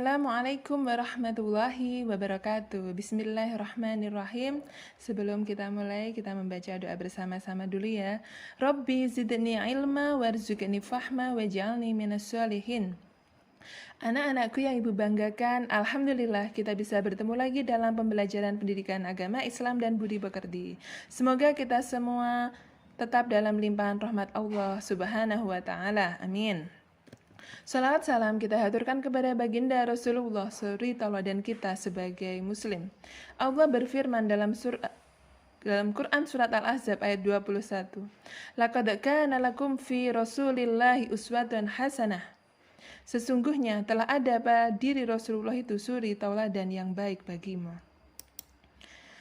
Assalamualaikum warahmatullahi wabarakatuh. Bismillahirrahmanirrahim. Sebelum kita mulai, kita membaca doa bersama-sama dulu ya. Rabbi zidni ilma warzuqni fahma waj'alni minas sholihin. Anak-anakku yang ibu banggakan, alhamdulillah kita bisa bertemu lagi dalam pembelajaran pendidikan agama Islam dan budi pekerti. Semoga kita semua tetap dalam limpahan rahmat Allah Subhanahu wa taala. Amin. Salawat salam kita haturkan kepada baginda Rasulullah, suri tauladan kita sebagai muslim. Allah berfirman dalam Quran surat Al-Ahzab ayat 21. Laqad kana lakum fi Rasulillahi uswatun hasanah. Sesungguhnya telah ada pada diri Rasulullah itu suri tauladan yang baik bagimu.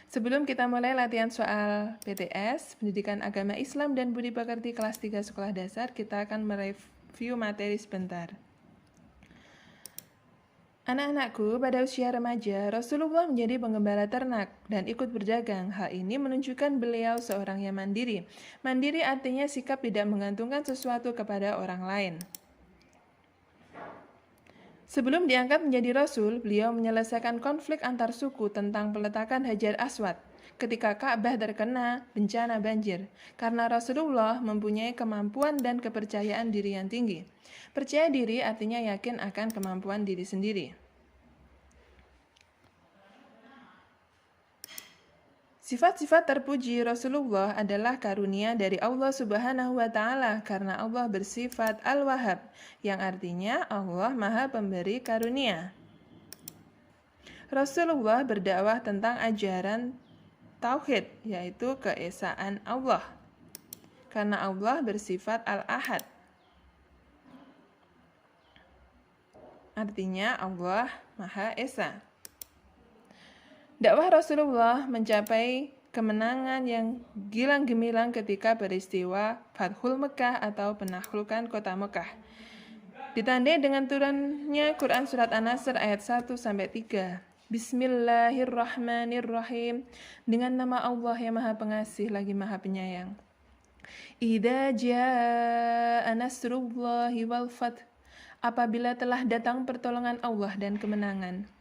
Sebelum kita mulai latihan soal PTS, Pendidikan Agama Islam dan Budi Pekerti kelas 3 sekolah dasar, kita akan mereview materi sebentar. Anak-anakku, pada usia remaja, Rasulullah menjadi penggembala ternak dan ikut berdagang. Hal ini menunjukkan beliau seorang yang mandiri. Mandiri artinya sikap tidak menggantungkan sesuatu kepada orang lain. Sebelum diangkat menjadi Rasul, beliau menyelesaikan konflik antar suku tentang peletakan Hajar Aswad ketika Ka'bah terkena bencana banjir, karena Rasulullah mempunyai kemampuan dan kepercayaan diri yang tinggi. Percaya diri artinya yakin akan kemampuan diri sendiri. Sifat-sifat terpuji Rasulullah adalah karunia dari Allah Subhanahu wa taala, karena Allah bersifat Al-Wahhab, yang artinya Allah Maha Pemberi karunia. Rasulullah berdakwah tentang ajaran tauhid, yaitu keesaan Allah, karena Allah bersifat Al-Ahad. Artinya Allah Maha Esa. Dakwah Rasulullah mencapai kemenangan yang gilang gemilang ketika peristiwa Fathul Mekah atau penaklukan kota Mekah. Ditandai dengan turunnya Quran surat An-Nasr ayat 1-3. Bismillahirrahmanirrahim. Dengan nama Allah yang Maha Pengasih lagi Maha Penyayang. Idza jaa nasrullahi wal fath. Apabila telah datang pertolongan Allah dan kemenangan.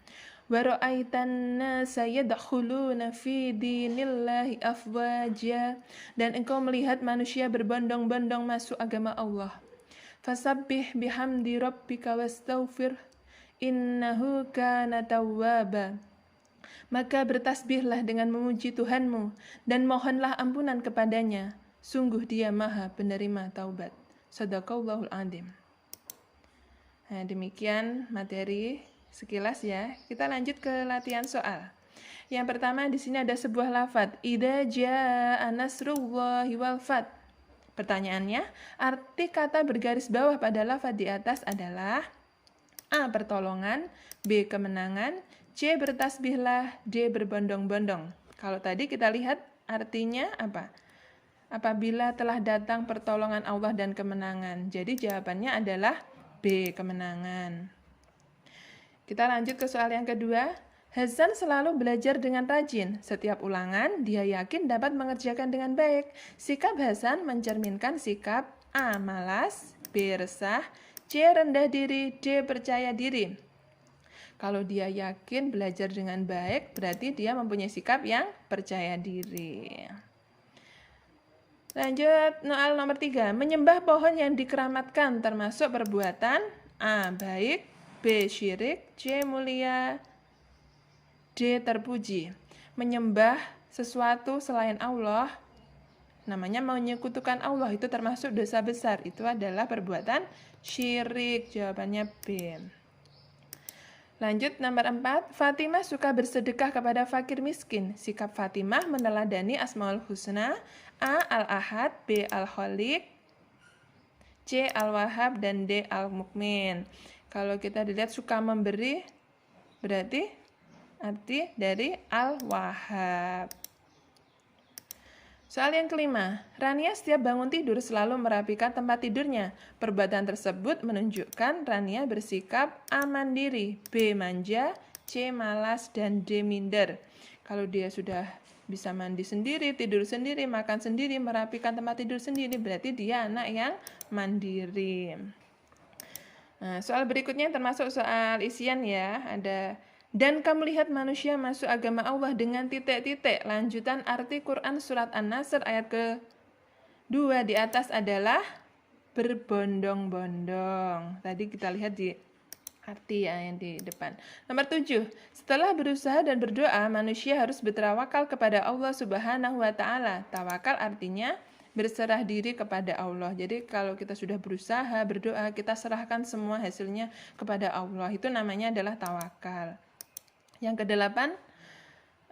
Wa ra'aitan nasa yadkhuluna fi dinillahi afwaja, dan engkau melihat manusia berbondong-bondong masuk agama Allah. Fasabbih bihamdi rabbika wastaghfir innahu kana tawwaba. Maka bertasbihlah dengan memuji Tuhanmu dan mohonlah ampunan kepadanya, sungguh Dia Maha penerima taubat. Shadaqallahul adzim. Nah, demikian materi sekilas ya. Kita lanjut ke latihan soal. Yang pertama di sini ada sebuah lafadz, idza jaa nasrullahi wal fath. Pertanyaannya, arti kata bergaris bawah pada lafadz di atas adalah A. Pertolongan, B. Kemenangan, C. Bertasbihlah, D. Berbondong-bondong. Kalau tadi kita lihat artinya apa? Apabila telah datang pertolongan Allah dan kemenangan. Jadi jawabannya adalah B. Kemenangan. Kita lanjut ke soal yang kedua. Hasan selalu belajar dengan rajin. Setiap ulangan, dia yakin dapat mengerjakan dengan baik. Sikap Hasan mencerminkan sikap A. Malas, B. Resah, C. Rendah diri, D. Percaya diri. Kalau dia yakin belajar dengan baik, berarti dia mempunyai sikap yang percaya diri. Lanjut, soal nomor 3. Menyembah pohon yang dikeramatkan termasuk perbuatan A. Baik, B. Syirik, C. Mulia, D. Terpuji. Menyembah sesuatu selain Allah, namanya menyekutukan Allah, itu termasuk dosa besar. Itu adalah perbuatan syirik. Jawabannya B. Lanjut, nomor 4. Fatimah suka bersedekah kepada fakir miskin. Sikap Fatimah meneladani Asmaul Husna, A. Al-Ahad, B. Al-Khaliq, C. Al-Wahhab, dan D. Al-Mukmin. Kalau kita dilihat suka memberi, berarti arti dari Al-Wahhab. Soal yang kelima, Rania setiap bangun tidur selalu merapikan tempat tidurnya. Perbuatan tersebut menunjukkan Rania bersikap A. Mandiri, B. Manja, C. Malas, dan D. Minder. Kalau dia sudah bisa mandi sendiri, tidur sendiri, makan sendiri, merapikan tempat tidur sendiri, berarti dia anak yang mandiri. Nah, soal berikutnya termasuk soal isian ya. Ada, dan kamu lihat manusia masuk agama Allah dengan titik-titik. Lanjutan arti Quran surat An-Nasr ayat ke-2 di atas adalah berbondong-bondong. Tadi kita lihat di arti ya yang di depan. Nomor 7. Setelah berusaha dan berdoa, manusia harus bertawakal kepada Allah Subhanahu wa taala. Tawakal artinya berserah diri kepada Allah. Jadi kalau kita sudah berusaha, berdoa, kita serahkan semua hasilnya kepada Allah. Itu namanya adalah tawakal. Yang ke-8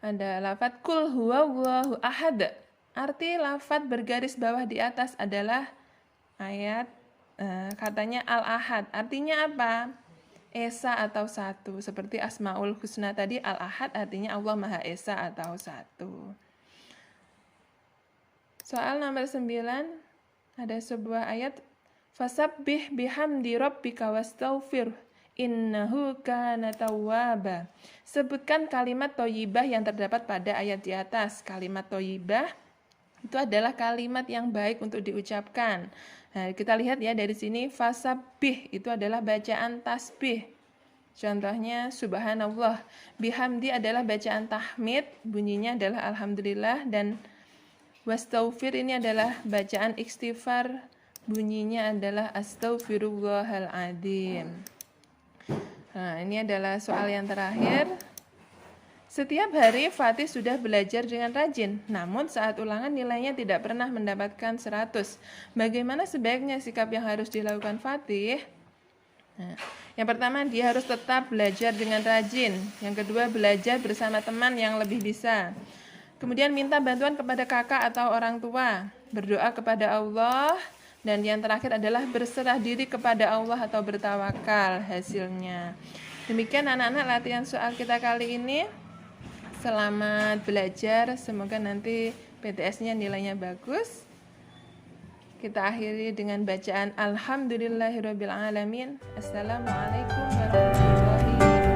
ada lafadz kul huwallahu ahad. Arti lafadz bergaris bawah di atas adalah ayat katanya al-ahad. Artinya apa? Esa atau satu. Seperti Asmaul Husna tadi, al-ahad artinya Allah Maha Esa atau satu. Soal nomor 9, ada sebuah ayat, fasabbih bihamdi rabbika wastaghfir innahu kana tawwaba. Sebutkan kalimat thayyibah yang terdapat pada ayat di atas. Kalimat thayyibah itu adalah kalimat yang baik untuk diucapkan. Nah, kita lihat ya dari sini, fasabbih itu adalah bacaan tasbih. Contohnya subhanallah, bihamdi adalah bacaan tahmid, bunyinya adalah alhamdulillah, dan wastaghfir ini adalah bacaan istighfar, bunyinya adalah astaghfirullahaladzim. Nah, ini adalah soal yang terakhir. Setiap hari Fatih sudah belajar dengan rajin, namun saat ulangan nilainya tidak pernah mendapatkan 100. Bagaimana sebaiknya sikap yang harus dilakukan Fatih? Nah, yang pertama, dia harus tetap belajar dengan rajin. Yang kedua, belajar bersama teman yang lebih bisa. Kemudian minta bantuan kepada kakak atau orang tua, berdoa kepada Allah, dan yang terakhir adalah berserah diri kepada Allah atau bertawakal hasilnya. Demikian anak-anak latihan soal kita kali ini. Selamat belajar, semoga nanti PTS-nya nilainya bagus. Kita akhiri dengan bacaan Alhamdulillahirrabbilalamin. Assalamualaikum warahmatullahi wabarakatuh.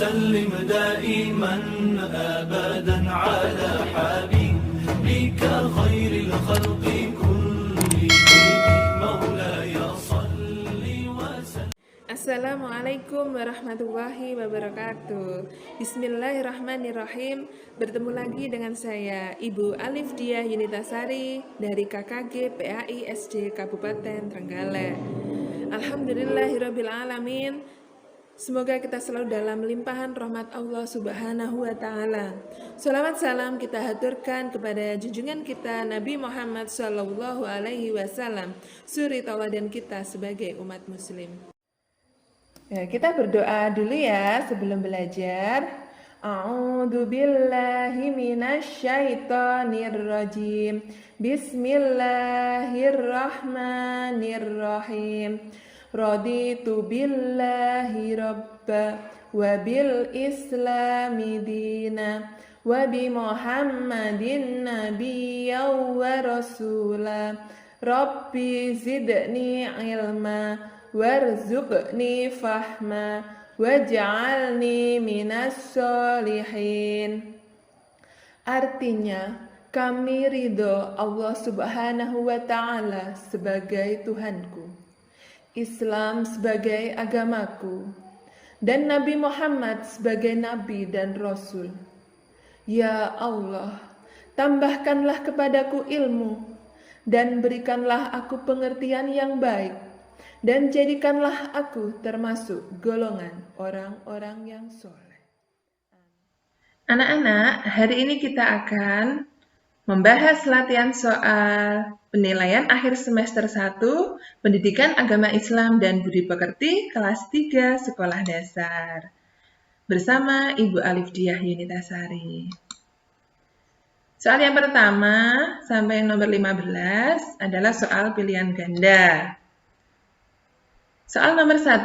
وسلم دائما أبدا على حبيبك خير الخلق كلهم مولاي صل وسلم. Assalamualaikum warahmatullahi wabarakatuh. Bismillahirrahmanirrahim. Bertemu lagi dengan saya Ibu Alif Diah Yunitasari dari KKG PAI SD Kabupaten Trenggalek. Alhamdulillahirrabbilalamin. Semoga kita selalu dalam limpahan rahmat Allah Subhanahu wa Ta'ala. Salawat salam kita haturkan kepada junjungan kita Nabi Muhammad Sallallahu Alaihi Wasallam, suri tauladan kita sebagai umat Muslim. Ya, kita berdoa dulu ya sebelum belajar. A'udzu billahi minasyaitonir rajim. Bismillahirrahmanirrahim. Raditu billahi rabba wa bil islami dina wa bi Muhammadin nabiyya wa rasula. Rabbi zidni ilma warzuqni fahma waj'alni minas solihin. Artinya, kami ridho Allah Subhanahu wa Ta'ala sebagai Tuhanku, Islam sebagai agamaku, dan Nabi Muhammad sebagai Nabi dan Rasul. Ya Allah, tambahkanlah kepadaku ilmu, dan berikanlah aku pengertian yang baik, dan jadikanlah aku termasuk golongan orang-orang yang soleh. Anak-anak, hari ini kita akan membahas latihan soal penilaian akhir semester 1, Pendidikan Agama Islam dan Budi Pekerti, kelas 3 Sekolah Dasar. Bersama Ibu Alif Diah Yunitasari. Soal yang pertama sampai nomor 15 adalah soal pilihan ganda. Soal nomor 1.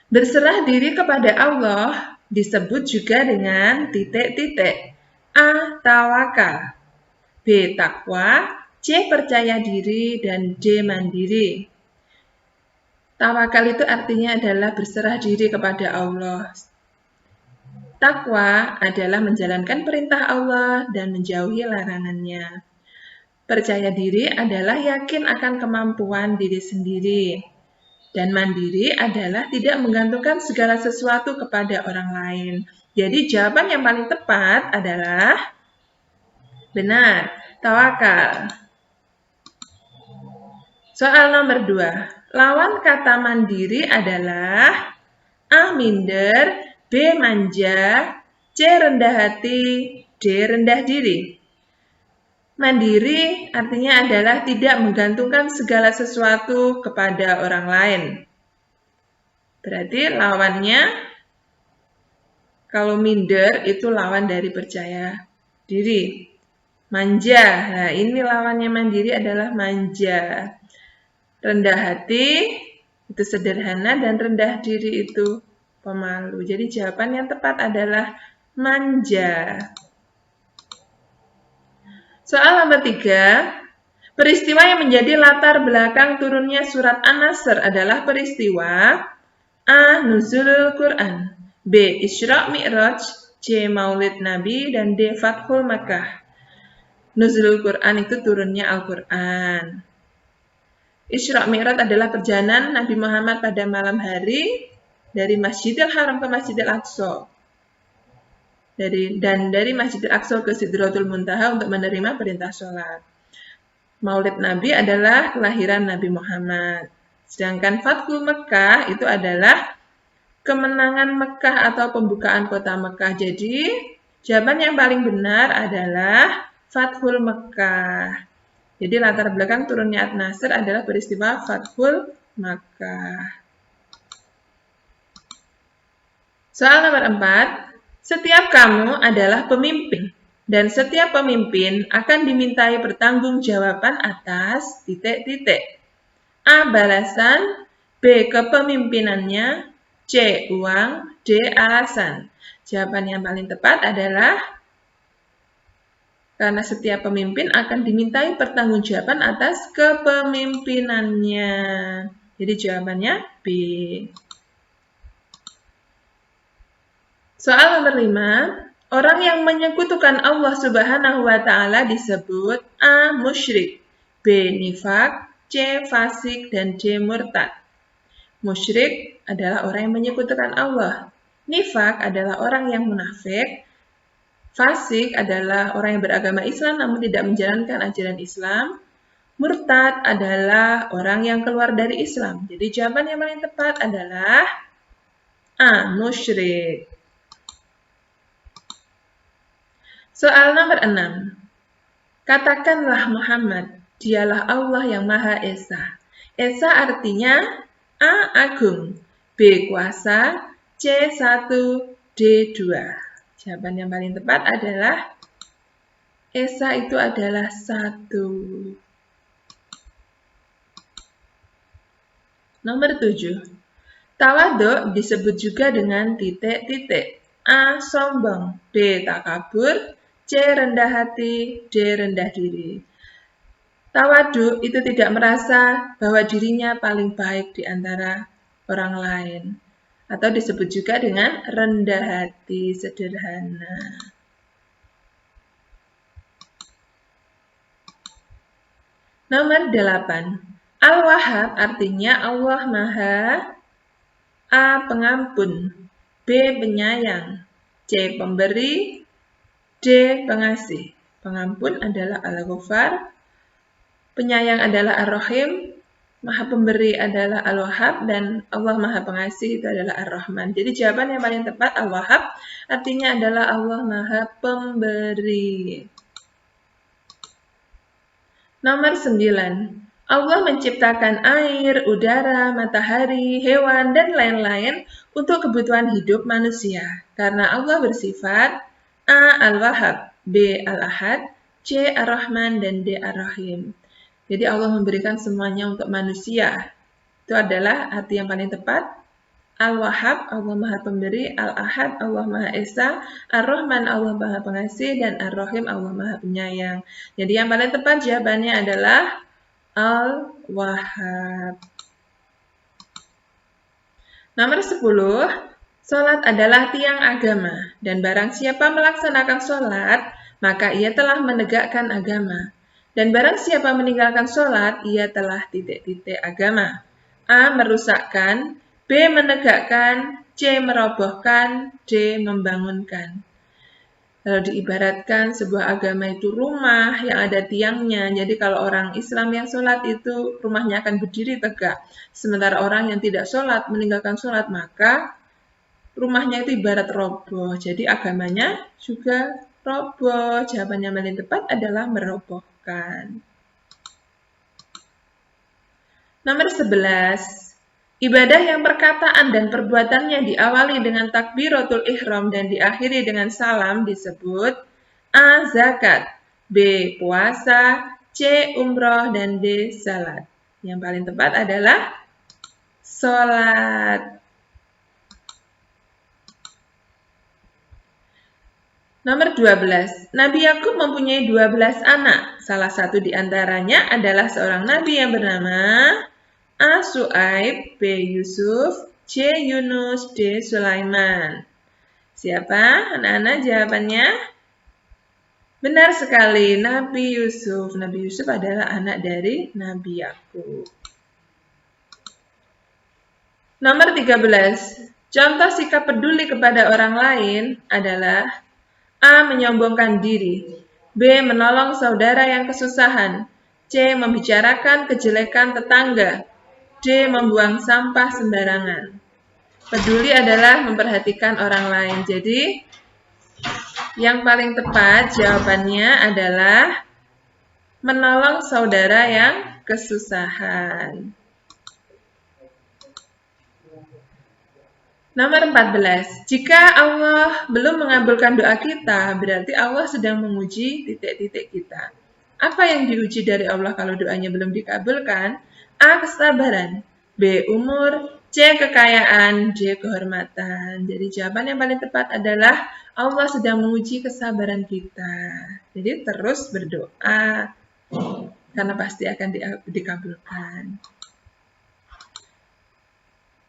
Berserah diri kepada Allah disebut juga dengan titik-titik. A. Tawakal, B. Takwa, C. Percaya diri, dan D. Mandiri. Tawakal itu artinya adalah berserah diri kepada Allah. Takwa adalah menjalankan perintah Allah dan menjauhi larangannya. Percaya diri adalah yakin akan kemampuan diri sendiri. Dan mandiri adalah tidak menggantungkan segala sesuatu kepada orang lain. Jadi jawaban yang paling tepat adalah benar, tawakal. Soal nomor 2. Lawan kata mandiri adalah A. Minder, B. Manja, C. Rendah hati, D. Rendah diri. Mandiri artinya adalah tidak menggantungkan segala sesuatu kepada orang lain. Berarti lawannya, kalau minder itu lawan dari percaya diri. Manja, nah ini lawannya mandiri adalah manja. Rendah hati itu sederhana dan rendah diri itu pemalu. Jadi jawaban yang tepat adalah manja. Soal nomor 3, peristiwa yang menjadi latar belakang turunnya surat An-Nasr adalah peristiwa A. Nuzulul Quran, B. Isra Mi'raj, C. Maulid Nabi, dan D. Fathul Makkah. Nuzulul Quran itu turunnya Al-Quran. Isra Mi'raj adalah perjalanan Nabi Muhammad pada malam hari dari Masjidil Haram ke Masjidil Aqsa. Dari Masjidil Aqsa ke Sidratul Muntaha untuk menerima perintah sholat. Maulid Nabi adalah kelahiran Nabi Muhammad. Sedangkan Fathul Mekah itu adalah kemenangan Mekah atau pembukaan kota Mekah. Jadi jawaban yang paling benar adalah Fathul Mekah. Jadi latar belakang turunnya An-Nasr adalah peristiwa Fathul Makkah. Soal nomor 4. Setiap kamu adalah pemimpin, dan setiap pemimpin akan dimintai pertanggungjawaban atas titik-titik. A. Balasan, B. Kepemimpinannya, C. Uang, D. Alasan. Jawaban yang paling tepat adalah karena setiap pemimpin akan dimintai pertanggungjawaban atas kepemimpinannya. Jadi jawabannya B. Soal nomor 5, orang yang menyekutukan Allah Subhanahu wa Ta'ala disebut A. Musyrik, B. Nifak, C. Fasik, dan D. Murtad. Musyrik adalah orang yang menyekutukan Allah. Nifak adalah orang yang munafik. Fasik adalah orang yang beragama Islam namun tidak menjalankan ajaran Islam. Murtad adalah orang yang keluar dari Islam. Jadi jawaban yang paling tepat adalah A. Musyrik. Soal nomor 6. Katakanlah Muhammad, dialah Allah yang Maha Esa. Esa artinya A. Agung, B. Kuasa, C. 1, D. 2. Jawaban yang paling tepat adalah Esa itu adalah 1. Nomor 7. Tawadhu disebut juga dengan titik-titik. A. Sombong, B. Takabur, C. Rendah hati, D. Rendah diri. Tawadhu itu tidak merasa bahwa dirinya paling baik di antara orang lain. Atau disebut juga dengan rendah hati, sederhana. Nomor 8. Al-Wahhab artinya Allah Maha A. Pengampun, B. Penyayang, C. Pemberi, D. Pengasih. Pengampun adalah Al-Ghaffar, penyayang adalah Ar-Rahim, Maha Pemberi adalah Al-Wahhab, dan Allah Maha Pengasih itu adalah Ar-Rahman. Jadi jawaban yang paling tepat Al-Wahhab artinya adalah Allah Maha Pemberi. Nomor 9. Allah menciptakan air, udara, matahari, hewan, dan lain-lain untuk kebutuhan hidup manusia. Karena Allah bersifat A. Al-Wahhab, B. Al-Ahad, C. Ar-Rahman, dan D. Ar-Rahim. Jadi Allah memberikan semuanya untuk manusia. Itu adalah arti yang paling tepat. Al-Wahhab, Allah Maha Pemberi, Al-Ahad, Allah Maha Esa, Ar-Rahman, Allah Maha Pengasih, dan Ar-Rahim, Allah Maha Penyayang. Jadi yang paling tepat jawabannya adalah Al-Wahhab. Nomor 10, sholat adalah tiang agama, dan barang siapa melaksanakan sholat, maka ia telah menegakkan agama. Dan barang siapa meninggalkan sholat, ia telah titik-titik agama. A. Merusakkan, B. Menegakkan, C. Merobohkan, D. Membangunkan. Kalau diibaratkan sebuah agama itu rumah yang ada tiangnya. Jadi kalau orang Islam yang sholat itu rumahnya akan berdiri tegak. Sementara orang yang tidak sholat, meninggalkan sholat, maka rumahnya itu ibarat roboh. Jadi agamanya juga roboh. Jawaban yang paling tepat adalah merobohkan. Nomor 11. Ibadah yang perkataan dan perbuatannya diawali dengan takbiratul ihram dan diakhiri dengan salam disebut A. Zakat, B. Puasa, C. Umroh, dan D. Salat. Yang paling tepat adalah sholat. Nomor 12. Nabi Yakub mempunyai 12 anak. Salah satu di antaranya adalah seorang nabi yang bernama A. Su'aib, B. Yusuf, C. Yunus, D. Sulaiman. Siapa anak-anak jawabannya? Benar sekali, Nabi Yusuf. Nabi Yusuf adalah anak dari Nabi Yakub. Nomor 13. Contoh sikap peduli kepada orang lain adalah A. Menyombongkan diri, B. Menolong saudara yang kesusahan, C. Membicarakan kejelekan tetangga, D. Membuang sampah sembarangan. Peduli adalah memperhatikan orang lain. Jadi, yang paling tepat jawabannya adalah menolong saudara yang kesusahan. Nomor 14. Jika Allah belum mengabulkan doa kita, berarti Allah sedang menguji titik-titik kita. Apa yang diuji dari Allah kalau doanya belum dikabulkan? A. Kesabaran, B. Umur, C. Kekayaan, D. Kehormatan. Jadi jawaban yang paling tepat adalah Allah sedang menguji kesabaran kita. Jadi terus berdoa, karena pasti akan dikabulkan.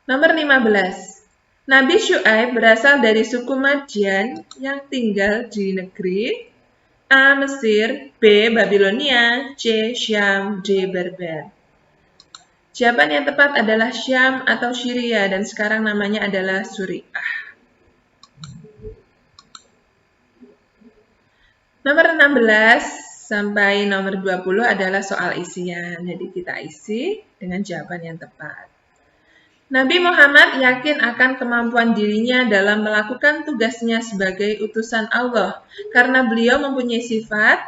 Nomor 15. Nabi Syu'aib berasal dari suku Madyan yang tinggal di negeri A. Mesir, B. Babilonia, C. Syam, D. Berber. Jawaban yang tepat adalah Syam atau Syria dan sekarang namanya adalah Suriah. Nomor 16 sampai nomor 20 adalah soal isian. Jadi kita isi dengan jawaban yang tepat. Nabi Muhammad yakin akan kemampuan dirinya dalam melakukan tugasnya sebagai utusan Allah karena beliau mempunyai sifat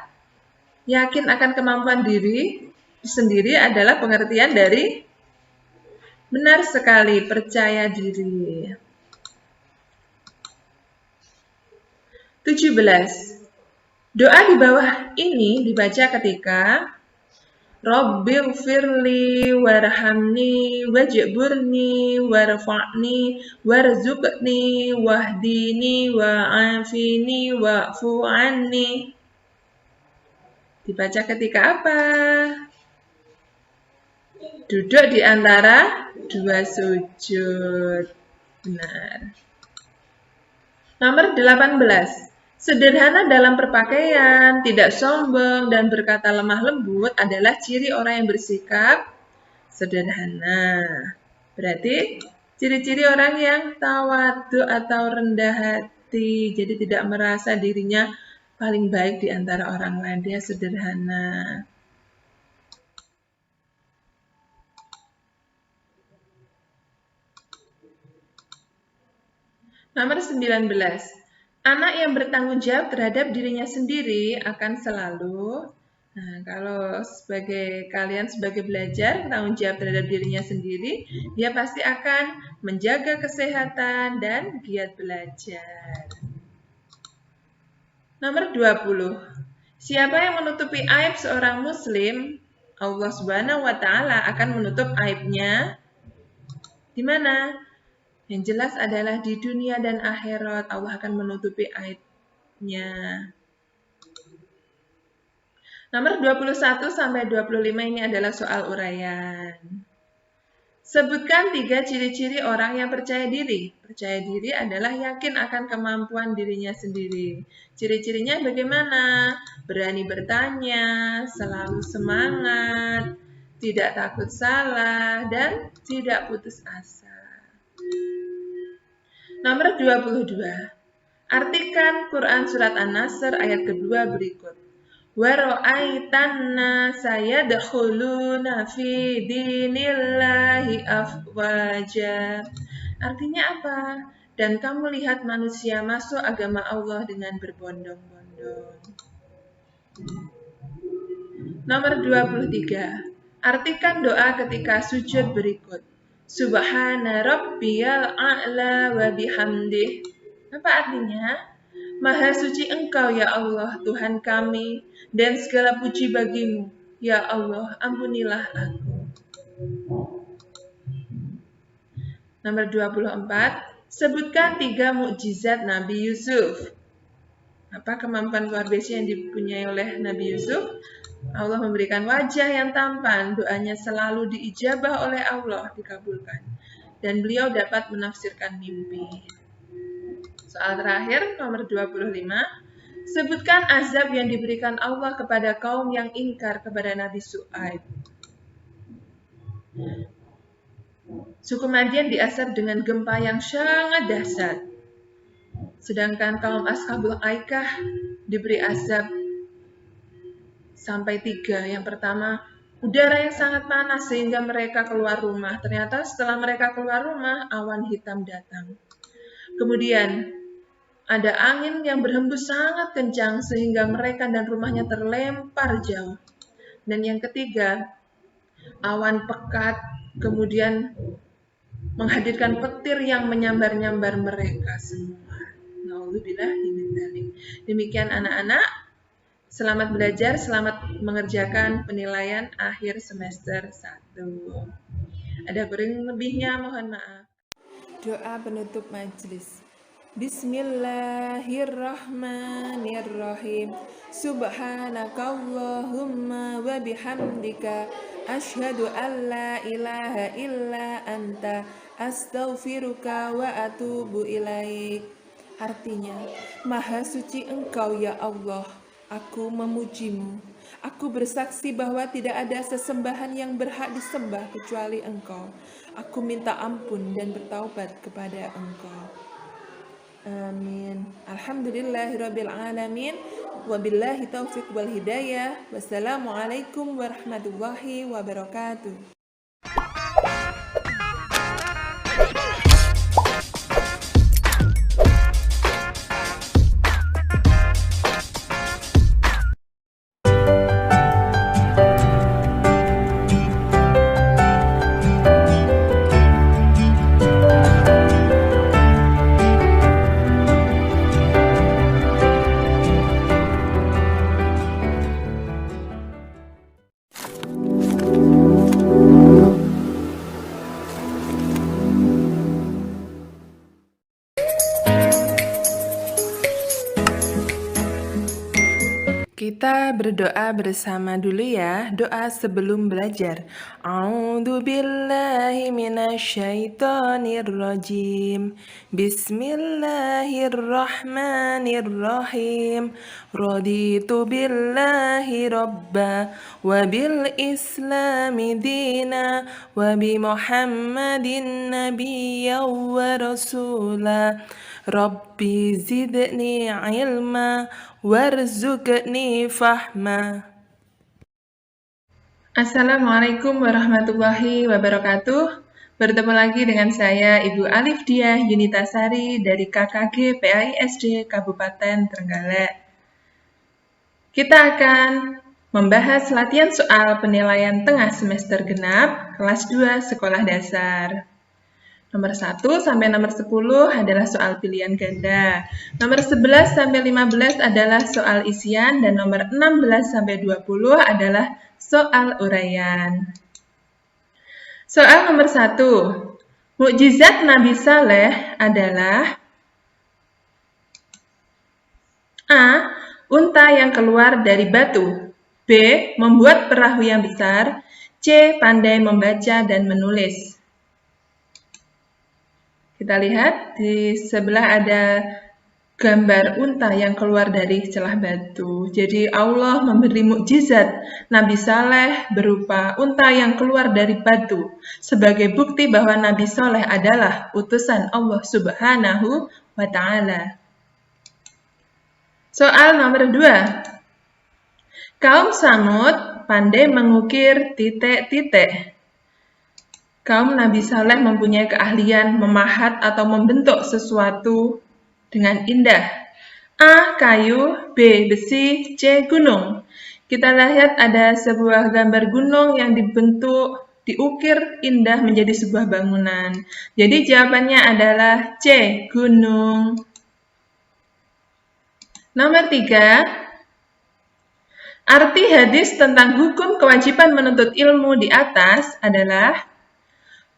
yakin akan kemampuan diri sendiri adalah pengertian dari benar sekali, percaya diri. 17. Doa di bawah ini dibaca ketika Rabbighfirli warhamni wajburni warfa'ni warzuqni wahdini wa'afini wa'fu anni. Dibaca ketika apa? Duduk di antara dua sujud. Benar. Nomor 18. Sederhana dalam berpakaian, tidak sombong, dan berkata lemah lembut adalah ciri orang yang bersikap sederhana. Berarti ciri-ciri orang yang tawadhu atau rendah hati, jadi tidak merasa dirinya paling baik di antara orang lain, dia sederhana. Nomor 19. Anak yang bertanggung jawab terhadap dirinya sendiri akan selalu, kalau kalian sebagai belajar bertanggung jawab terhadap dirinya sendiri, dia pasti akan menjaga kesehatan dan giat belajar. Nomor 20. Siapa yang menutupi aib seorang muslim, Allah Subhanahu wa Ta'ala akan menutup aibnya di mana? Yang jelas adalah di dunia dan akhirat Allah akan menutupi aibnya. Nomor 21 sampai 25 ini adalah soal uraian. Sebutkan 3 ciri-ciri orang yang percaya diri. Percaya diri adalah yakin akan kemampuan dirinya sendiri. Ciri-cirinya bagaimana? Berani bertanya, selalu semangat, tidak takut salah, dan tidak putus asa. Nomor 22. Artikan Quran Surat An-Nasr ayat kedua berikut. وَرَأَيْتَنَّ سَيَدْخُلُونَ فِي دِينِ اللَّهِ أَفْوَاجًا. Artinya apa? Dan kamu lihat manusia masuk agama Allah dengan berbondong-bondong. Nomor 23. Artikan doa ketika sujud berikut. Subhana rabbiyal a'la wa bihamdih. Apa artinya? Maha suci Engkau ya Allah, Tuhan kami, dan segala puji bagimu. Ya Allah, ampunilah aku. Nomor 24. Sebutkan 3 mukjizat Nabi Yusuf. Apa kemampuan luar biasa yang dipunyai oleh Nabi Yusuf? Allah memberikan wajah yang tampan, doanya selalu diijabah oleh Allah, dikabulkan. Dan beliau dapat menafsirkan mimpi. Soal terakhir, nomor 25. Sebutkan azab yang diberikan Allah kepada kaum yang ingkar kepada Nabi Syuaib. Suku Madian diazab dengan gempa yang sangat dahsyat. Sedangkan kaum Ashabul Aikah diberi azab sampai 3. Yang pertama, udara yang sangat panas sehingga mereka keluar rumah. Ternyata setelah mereka keluar rumah, awan hitam datang. Kemudian, ada angin yang berhembus sangat kencang sehingga mereka dan rumahnya terlempar jauh. Dan yang ketiga, awan pekat kemudian menghadirkan petir yang menyambar-nyambar mereka semua. Na'udzubillahi min dzalik. Demikian anak-anak, selamat belajar, selamat mengerjakan penilaian akhir semester 1. Ada kurang lebihnya, mohon maaf. Doa penutup majelis. Bismillahirrahmanirrahim. Subhanakallahumma wa bihamdika asyhadu an la ilaha illa anta astaghfiruka wa atubu ilaik. Artinya, Maha suci Engkau ya Allah, aku memujimu. Aku bersaksi bahwa tidak ada sesembahan yang berhak disembah kecuali Engkau. Aku minta ampun dan bertaubat kepada Engkau. Amin. Alhamdulillahirabbil alamin. Wabillahi taufiq wal hidayah. Wassalamualaikum warahmatullahi wabarakatuh. Kita berdoa bersama dulu ya, doa sebelum belajar. A'udzu billahi minasyaitonir rajim. Bismillahirrahmanirrahim. Raditu billahi rabba wa bil islami dina wa bi Muhammadin nabiyyan wa rasula. Rabbi zidni ilma warzuqni fahma. Assalamualaikum warahmatullahi wabarakatuh. Bertemu lagi dengan saya Ibu Alif Diah Yunitasari dari KKG PAISD Kabupaten Trenggalek. Kita akan membahas latihan soal penilaian tengah semester genap kelas 2 sekolah dasar. Nomor 1 sampai nomor 10 adalah soal pilihan ganda. Nomor 11 sampai 15 adalah soal isian dan nomor 16 sampai 20 adalah soal uraian. Soal nomor 1. Mukjizat Nabi Saleh adalah A. Unta yang keluar dari batu. B. Membuat perahu yang besar. C. Pandai membaca dan menulis. Kita lihat di sebelah ada gambar unta yang keluar dari celah batu. Jadi Allah memberi mukjizat Nabi Saleh berupa unta yang keluar dari batu sebagai bukti bahwa Nabi Saleh adalah utusan Allah Subhanahu wa Ta'ala. Soal nomor 2. Kaum Samud pandai mengukir titik-titik. Kaum Nabi Saleh mempunyai keahlian memahat atau membentuk sesuatu dengan indah. A. Kayu, B. Besi, C. Gunung. Kita lihat ada sebuah gambar gunung yang diukir indah menjadi sebuah bangunan. Jadi jawabannya adalah C. Gunung. Nomor 3. Arti hadis tentang hukum kewajiban menuntut ilmu di atas adalah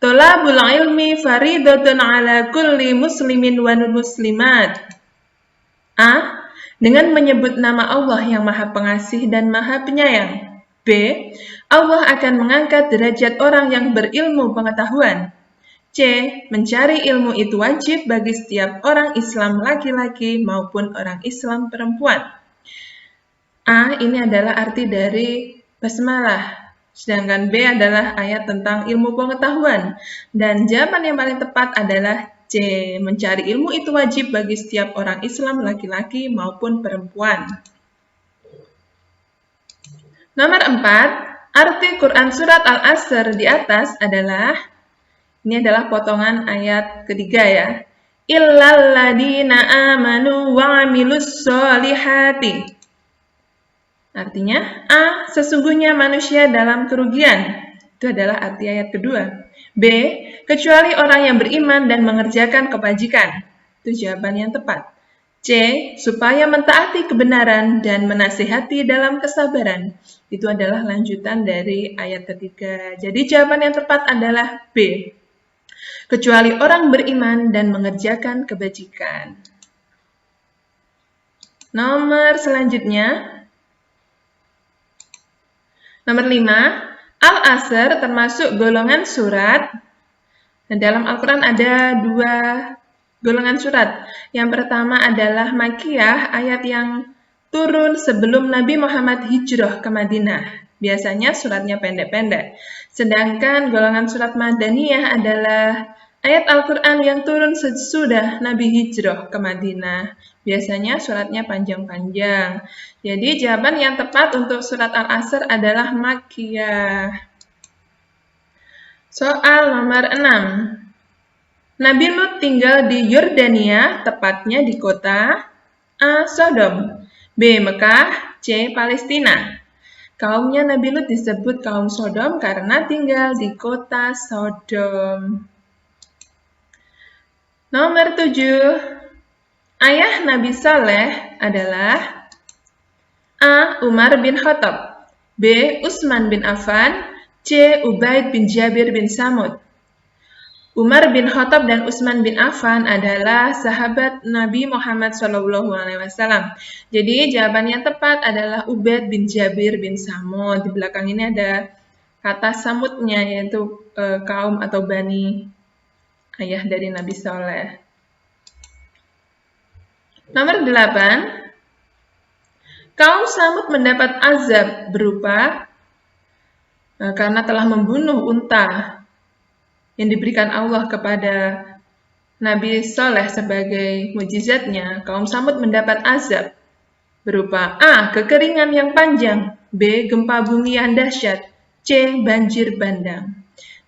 Tolabul ilmi faridatun ala kulli muslimin wa muslimat. A. Dengan menyebut nama Allah yang Maha Pengasih dan Maha Penyayang. B. Allah akan mengangkat derajat orang yang berilmu pengetahuan. C. Mencari ilmu itu wajib bagi setiap orang Islam laki-laki maupun orang Islam perempuan. A. Ini adalah arti dari basmalah. Sedangkan B adalah ayat tentang ilmu pengetahuan. Dan jawaban yang paling tepat adalah C. Mencari ilmu itu wajib bagi setiap orang Islam laki-laki maupun perempuan. Nomor 4. Arti Quran Surat Al-Asr di atas adalah, ini adalah potongan ayat ketiga ya. Illal ladina amanu wa amilus solihati. Artinya, A. Sesungguhnya manusia dalam kerugian. Itu adalah arti ayat kedua. B. Kecuali orang yang beriman dan mengerjakan kebajikan. Itu jawaban yang tepat. C. Supaya mentaati kebenaran dan menasihati dalam kesabaran. Itu adalah lanjutan dari ayat ketiga. Jadi jawaban yang tepat adalah B. Kecuali orang beriman dan mengerjakan kebajikan. Nomor selanjutnya. Nomor 5. Al-Asr termasuk golongan surat. Dalam Al-Quran ada 2 golongan surat. Yang pertama adalah Makkiyah, ayat yang turun sebelum Nabi Muhammad hijrah ke Madinah. Biasanya suratnya pendek-pendek. Sedangkan golongan surat Madaniyah adalah ayat Al-Quran yang turun sesudah Nabi hijrah ke Madinah. Biasanya suratnya panjang-panjang. Jadi jawaban yang tepat untuk surat Al-Asr adalah Makkiyah. Soal nomor 6. Nabi Lut tinggal di Yordania, tepatnya di kota A. Sodom, B. Mekah, C. Palestina. Kaumnya Nabi Lut disebut kaum Sodom karena tinggal di kota Sodom. Nomor 7. Ayah Nabi Saleh adalah A. Umar bin Khattab, B. Utsman bin Affan, C. Ubaid bin Jabir bin Samud. Umar bin Khattab dan Utsman bin Affan adalah sahabat Nabi Muhammad SAW. Jadi jawaban yang tepat adalah Ubaid bin Jabir bin Samud. Di belakang ini ada kata Samudnya, yaitu kaum atau bani ayah dari Nabi Saleh. Nomor 8. Kaum Samud mendapat azab berupa karena telah membunuh unta yang diberikan Allah kepada Nabi Saleh sebagai mukjizatnya. Kaum Samud mendapat azab berupa A. Kekeringan yang panjang, B. Gempa bumi yang dahsyat, C. Banjir bandang.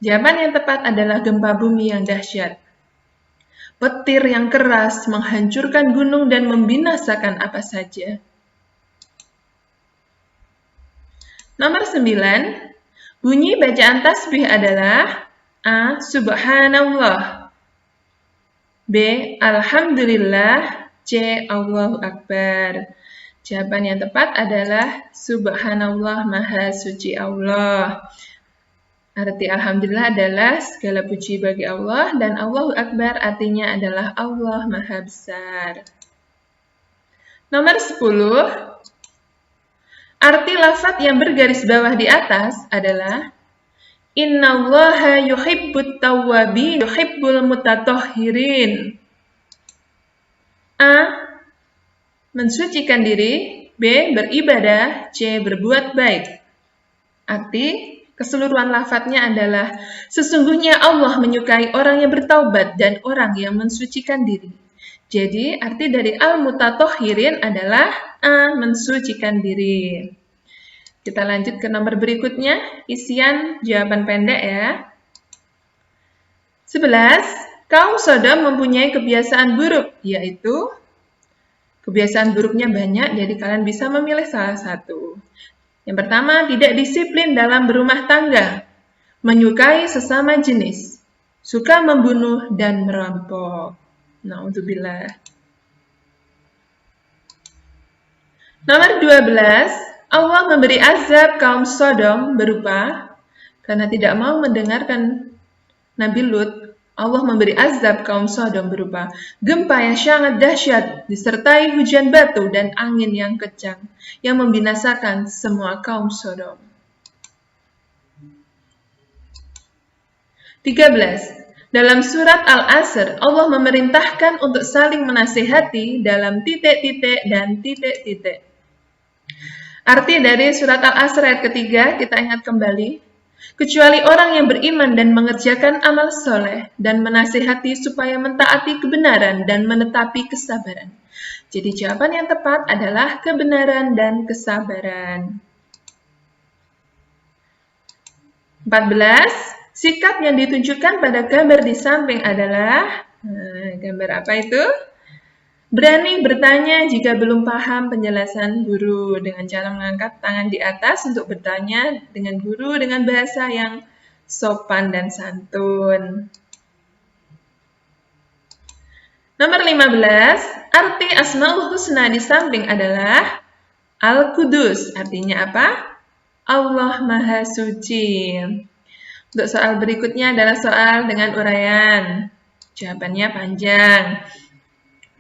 Jawaban yang tepat adalah gempa bumi yang dahsyat. Petir yang keras menghancurkan gunung dan membinasakan apa saja. Nomor 9. Bunyi bacaan tasbih adalah A. Subhanallah, B. Alhamdulillah, C. Allahu Akbar. Jawaban yang tepat adalah Subhanallah, Maha Suci Allah. Arti Alhamdulillah adalah segala puji bagi Allah, dan Allahu Akbar artinya adalah Allah Maha Besar. Nomor 10, arti lafaz yang bergaris bawah di atas adalah Innallaha yuhibbut tawwabin yuhibbul mutatahhirin. A. Mensucikan diri. B. Beribadah. C. Berbuat baik. Arti keseluruhan lafadznya adalah sesungguhnya Allah menyukai orang yang bertaubat dan orang yang mensucikan diri. Jadi arti dari al-mutatahhirin adalah A. Mensucikan diri. Kita lanjut ke nomor berikutnya, isian jawaban pendek ya. 11. Kaum Sodom mempunyai kebiasaan buruk, yaitu kebiasaan buruknya banyak, jadi kalian bisa memilih salah satu. Yang pertama, tidak disiplin dalam berumah tangga, menyukai sesama jenis, suka membunuh dan merampok. Na'udzubillah. Nomor 12, Allah memberi azab kaum Sodom berupa, karena tidak mau mendengarkan Nabi Lut, Allah memberi azab kaum Sodom berupa gempa yang sangat dahsyat disertai hujan batu dan angin yang kencang yang membinasakan semua kaum Sodom. 13. Dalam surat Al-Asr, Allah memerintahkan untuk saling menasihati dalam titik-titik dan titik-titik. Arti dari surat Al-Asr ayat ketiga, kita ingat kembali. Kecuali orang yang beriman dan mengerjakan amal soleh dan menasihati supaya mentaati kebenaran dan menetapi kesabaran. Jadi jawaban yang tepat adalah kebenaran dan kesabaran. 14. Sikap yang ditunjukkan pada gambar di samping adalah, gambar apa itu? Berani bertanya jika belum paham penjelasan guru dengan cara mengangkat tangan di atas untuk bertanya dengan guru dengan bahasa yang sopan dan santun. Nomor 15, arti Asmaul Husna di samping adalah Al-Qudus. Artinya apa? Allah Maha Suci. Untuk soal berikutnya adalah soal dengan uraian. Jawabannya panjang.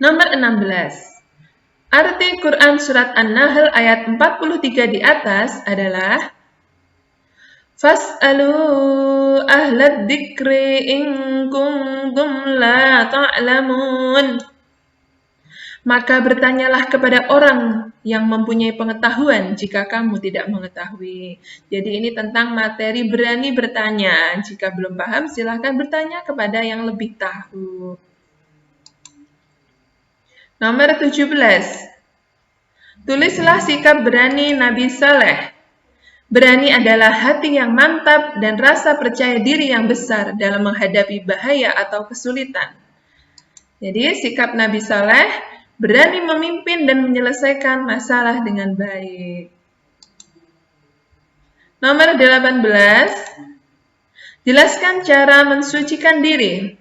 Nomor 16. Arti Quran Surat An-Nahl ayat 43 di atas adalah Fas'alu ahlad dzikri in kuntum la ta'lamun. Maka bertanyalah kepada orang yang mempunyai pengetahuan jika kamu tidak mengetahui. Jadi ini tentang materi berani bertanya. Jika belum paham silahkan bertanya kepada yang lebih tahu. Nomor 17. Tulislah sikap berani Nabi Saleh. Berani adalah hati yang mantap dan rasa percaya diri yang besar dalam menghadapi bahaya atau kesulitan. Jadi sikap Nabi Saleh berani memimpin dan menyelesaikan masalah dengan baik. Nomor 18. Jelaskan cara mensucikan diri.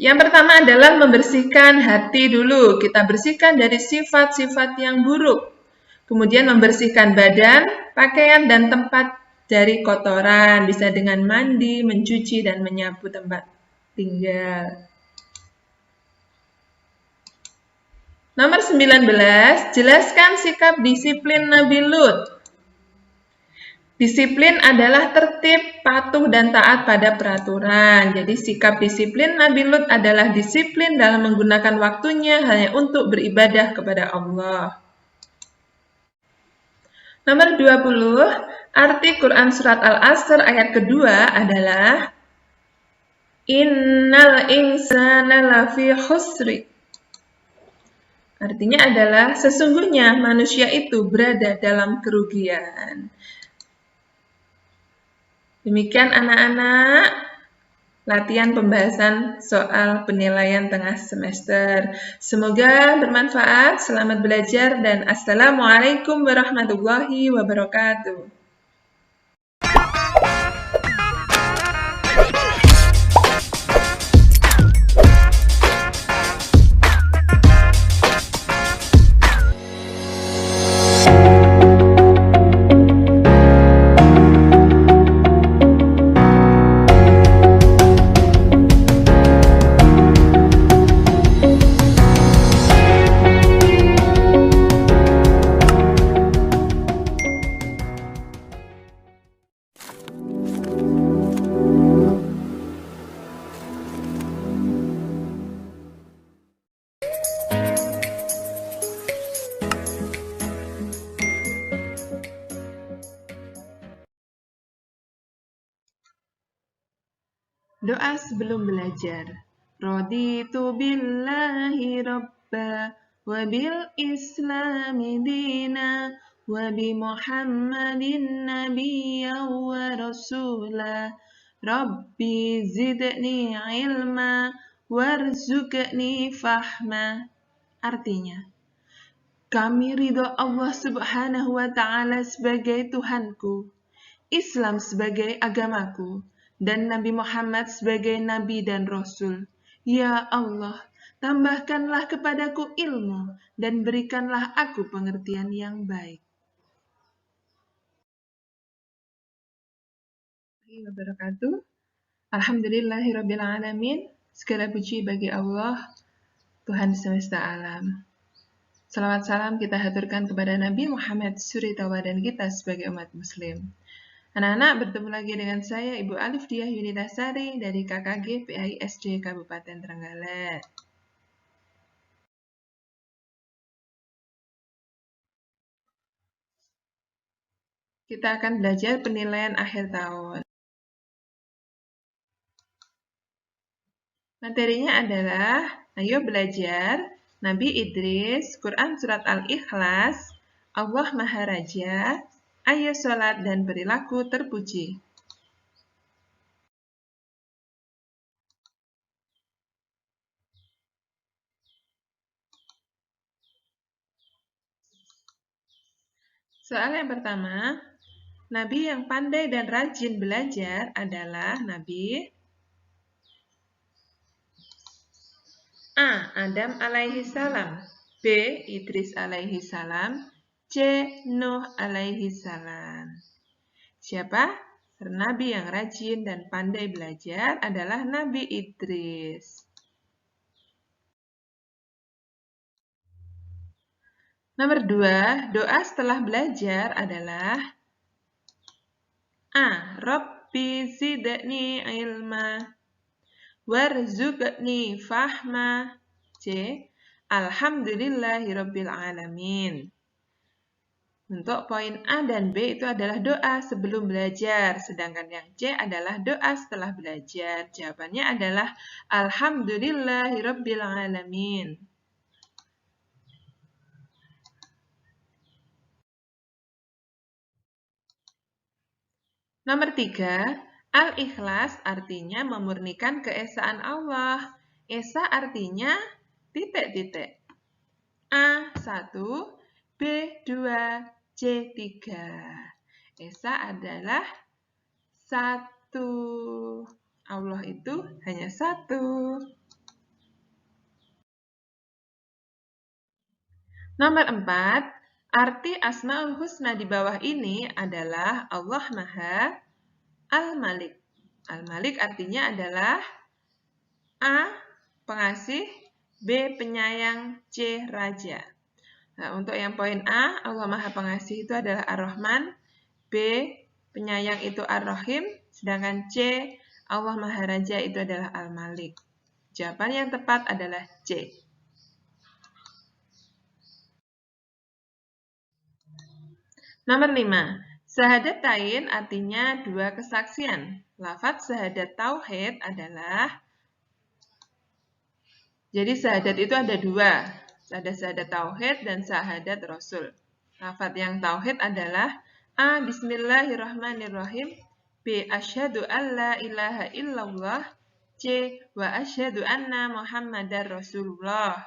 Yang pertama adalah membersihkan hati dulu. Kita bersihkan dari sifat-sifat yang buruk. Kemudian membersihkan badan, pakaian, dan tempat dari kotoran. Bisa dengan mandi, mencuci, dan menyapu tempat tinggal. Nomor 19. Jelaskan sikap disiplin Nabi Lut. Disiplin adalah tertib, patuh, dan taat pada peraturan. Jadi sikap disiplin Nabi Lut adalah disiplin dalam menggunakan waktunya hanya untuk beribadah kepada Allah. Nomor 20, arti Quran Surat Al-Asr ayat kedua adalah Innal insana lafi khusri. Artinya adalah sesungguhnya manusia itu berada dalam kerugian. Demikian anak-anak, latihan pembahasan soal penilaian tengah semester. Semoga bermanfaat, selamat belajar, dan Assalamualaikum warahmatullahi wabarakatuh. Doa sebelum belajar. Raditu billahi rabba wa bil islami dina wa bi Muhammadin nabiyya wa rasula. Rabbi zidni ilma warzuqni fahma. Artinya, kami ridho Allah Subhanahu wa Ta'ala sebagai Tuhanku, Islam sebagai agamaku, dan Nabi Muhammad sebagai Nabi dan Rasul. Ya Allah, tambahkanlah kepadaku ilmu dan berikanlah aku pengertian yang baik. Wabarakatuh. Alhamdulillahirrabbilalamin. Segala puji bagi Allah, Tuhan semesta alam. Salawat salam kita haturkan kepada Nabi Muhammad suri tauladan kita sebagai umat muslim. Anak-anak, bertemu lagi dengan saya Ibu Alif Diah Yunitasari dari KKG PAISD Kabupaten Trenggalek. Kita akan belajar penilaian akhir tahun. Materinya adalah, ayo belajar Nabi Idris, Quran Surat Al-Ikhlas, Allah Maharaja, ayo sholat dan perilaku terpuji. Soal yang pertama, Nabi yang pandai dan rajin belajar adalah Nabi A. Adam alaihi salam, B. Idris alaihi salam, C. Nuh alaihi salam. Siapa? Nabi yang rajin dan pandai belajar adalah Nabi Idris. Nomor 2, doa setelah belajar adalah A. Rabbi zidni ilma warzuqni fahma, C. Alhamdulillahirabbil alamin. Untuk poin A dan B itu adalah doa sebelum belajar, sedangkan yang C adalah doa setelah belajar. Jawabannya adalah Alhamdulillahirabbil alamin. Nomor 3, Al-Ikhlas artinya memurnikan keesaan Allah. Esa artinya titik-titik. A1, B2, C3. Esa adalah satu. Allah itu hanya satu. Nomor 4, arti Asmaul Husna di bawah ini adalah Allah Maha Al-Malik. Al-Malik artinya adalah A. Pengasih, B. Penyayang, C. Raja. Nah, untuk yang poin A, Allah Maha Pengasih itu adalah Ar-Rahman, B. Penyayang itu Ar-Rahim, sedangkan C. Allah Maha Raja itu adalah Al-Malik. Jawaban yang tepat adalah C. Nomor 5. Syahadatain artinya dua kesaksian. Lafaz syahadat tauhid adalah, jadi syahadat itu ada dua. Ada syahadat tauhid dan syahadat rasul. Lafaz yang tauhid adalah A. Bismillahirrahmanirrahim, B. Asyhadu an la ilaha illallah, C. Wa asyhadu anna Muhammadar Rasulullah.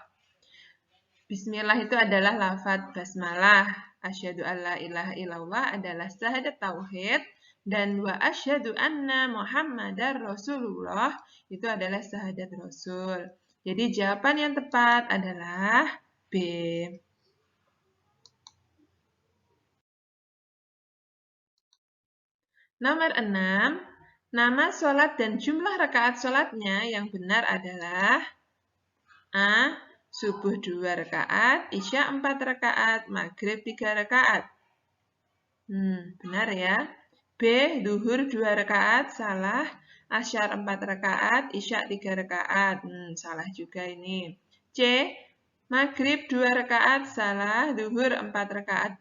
Bismillah itu adalah lafaz basmalah. Asyhadu an la ilaha illallah adalah syahadat tauhid, dan wa asyhadu anna Muhammadar Rasulullah itu adalah syahadat rasul. Jadi jawaban yang tepat adalah B. Nomor 6, nama sholat dan jumlah rakaat sholatnya yang benar adalah A. Subuh 2 rakaat, Isya 4 rakaat, Maghrib 3 rakaat. Benar ya. B. Duhur 2 rakaat, salah. Asyar 4 rakaat, Isya 3 rakaat. Salah juga ini. C. Maghrib 2 rakaat, salah. Duhur 4 rakaat.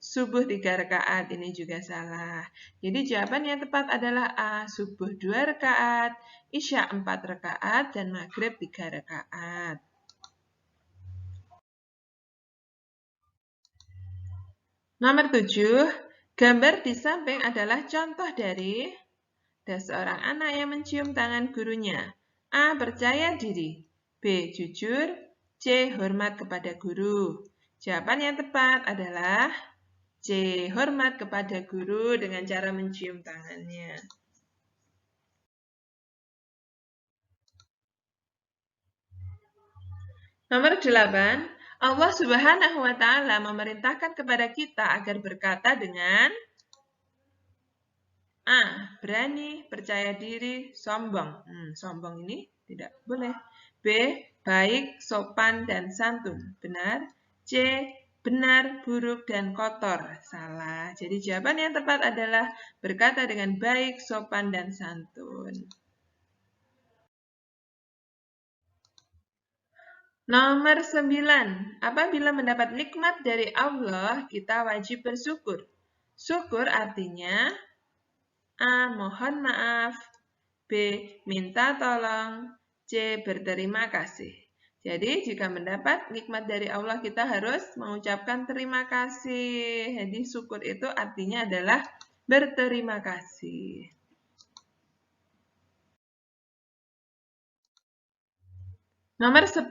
subuh 3 rakaat, ini juga salah. Jadi jawaban yang tepat adalah A, subuh 2 rakaat, isya 4 rakaat, dan maghrib 3 rakaat. Nomor 7, gambar di samping adalah contoh dari ada seorang anak yang mencium tangan gurunya. A. Percaya diri. B. Jujur. C. Hormat kepada guru. Jawaban yang tepat adalah C. Hormat kepada guru dengan cara mencium tangannya. Nomor 8. Allah Subhanahu wa Ta'ala memerintahkan kepada kita agar berkata dengan A. Berani, percaya diri, sombong. Sombong ini tidak boleh. B. Baik, sopan, dan santun. Benar. C. Benar, buruk, dan kotor. Salah. Jadi jawaban yang tepat adalah berkata dengan baik, sopan, dan santun. Nomor 9. Apabila mendapat nikmat dari Allah, kita wajib bersyukur. Syukur artinya A. Mohon maaf. B. Minta tolong. C. Berterima kasih. Jadi, jika mendapat nikmat dari Allah, kita harus mengucapkan terima kasih. Jadi, syukur itu artinya adalah berterima kasih. Nomor 10.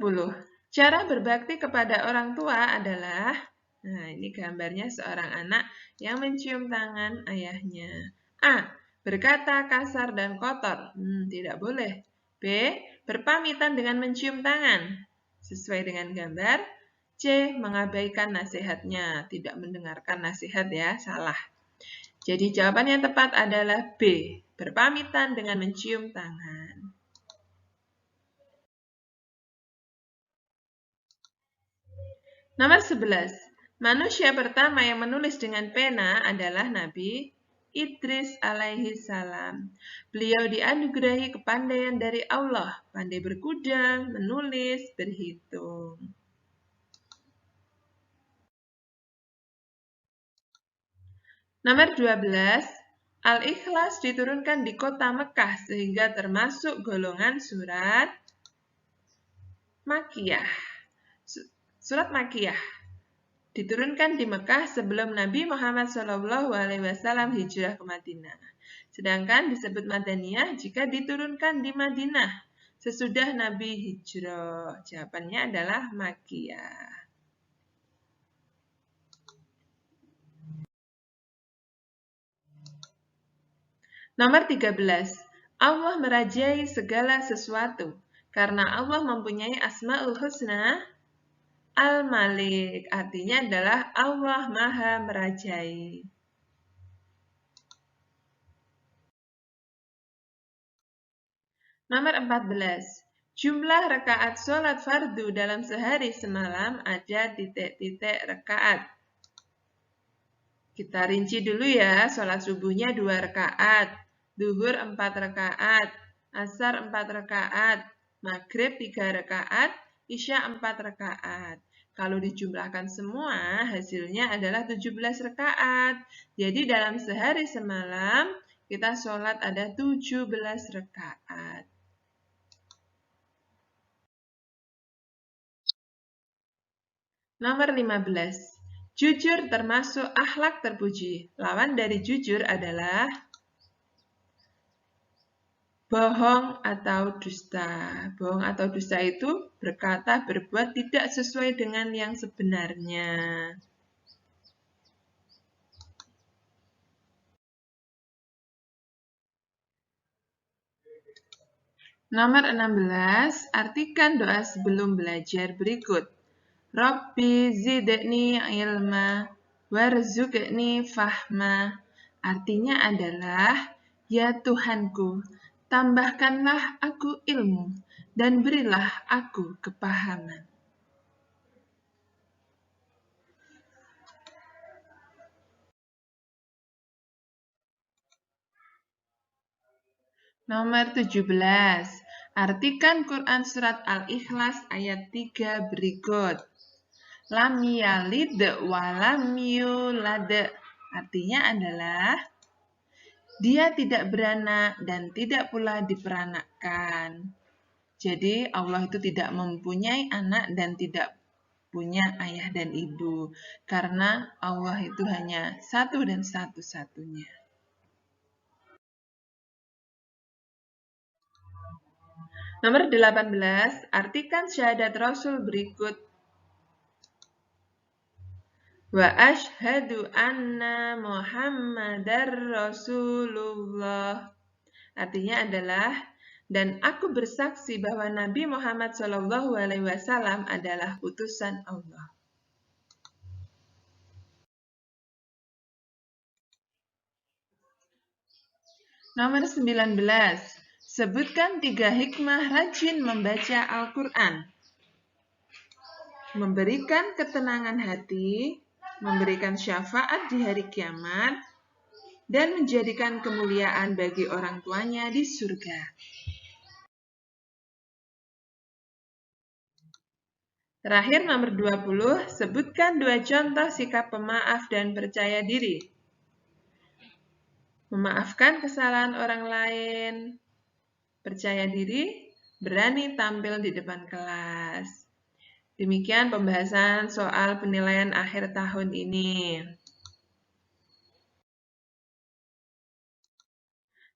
Cara berbakti kepada orang tua adalah, nah ini gambarnya seorang anak yang mencium tangan ayahnya. A. Berkata kasar dan kotor. Tidak boleh. B. Berpamitan dengan mencium tangan. Sesuai dengan gambar. C. Mengabaikan nasihatnya. Tidak mendengarkan nasihat ya, salah. Jadi jawaban yang tepat adalah B. Berpamitan dengan mencium tangan. Nomor 11. Manusia pertama yang menulis dengan pena adalah Nabi Idris alaihi salam. Beliau dianugerahi kepandaian dari Allah, pandai berkuda, menulis, berhitung. Nomor 12. Al-Ikhlas diturunkan di kota Mekah sehingga termasuk golongan surat Makkiyah. Surat Makkiyah diturunkan di Mekah sebelum Nabi Muhammad SAW hijrah ke Madinah. Sedangkan disebut Madaniyah jika diturunkan di Madinah sesudah Nabi hijrah. Jawabannya adalah Makkiyah. Nomor 13. Allah merajai segala sesuatu karena Allah mempunyai Asmaul Husna. Al-Malik artinya adalah Allah Maha Merajai. Nomor 14. Jumlah rakaat sholat fardu dalam sehari semalam ada titik-titik rakaat. Kita rinci dulu ya, sholat subuhnya 2 rakaat, duhur 4 rakaat, asar 4 rakaat, maghrib 3 rakaat, isya 4 rakaat. Kalau dijumlahkan semua, hasilnya adalah 17 rakaat. Jadi dalam sehari semalam, kita sholat ada 17 rakaat. Nomor 15. Jujur termasuk akhlak terpuji. Lawan dari jujur adalah bohong atau dusta. Bohong atau dusta itu berkata, berbuat tidak sesuai dengan yang sebenarnya. Nomor 16, artikan doa sebelum belajar berikut. Rabbi zidni ilma warzuqni fahma. Artinya adalah, ya Tuhanku, tambahkanlah aku ilmu dan berilah aku kepahaman. Nomor 17. Artikan Quran Surat Al-Ikhlas ayat 3 berikut. Lam yalid walam yulad. Artinya adalah dia tidak beranak dan tidak pula diperanakkan. Jadi Allah itu tidak mempunyai anak dan tidak punya ayah dan ibu. Karena Allah itu hanya satu dan satu-satunya. Nomor 18, artikan syahadat Rasul berikut. Wa ashhadu anna Muhammadar Rasulullah. Artinya adalah, dan aku bersaksi bahwa Nabi Muhammad SAW adalah utusan Allah. Nomor 19. Sebutkan 3 hikmah rajin membaca Al-Quran. Memberikan ketenangan hati, memberikan syafaat di hari kiamat, dan menjadikan kemuliaan bagi orang tuanya di surga. Terakhir nomor 20, sebutkan 2 contoh sikap pemaaf dan percaya diri. Memaafkan kesalahan orang lain, percaya diri, berani tampil di depan kelas. Demikian pembahasan soal penilaian akhir tahun ini.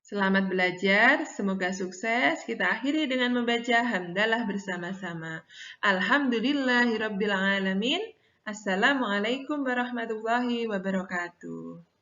Selamat belajar, semoga sukses. Kita akhiri dengan membaca hamdalah bersama-sama. Alhamdulillahirabbil alamin. Assalamualaikum warahmatullahi wabarakatuh.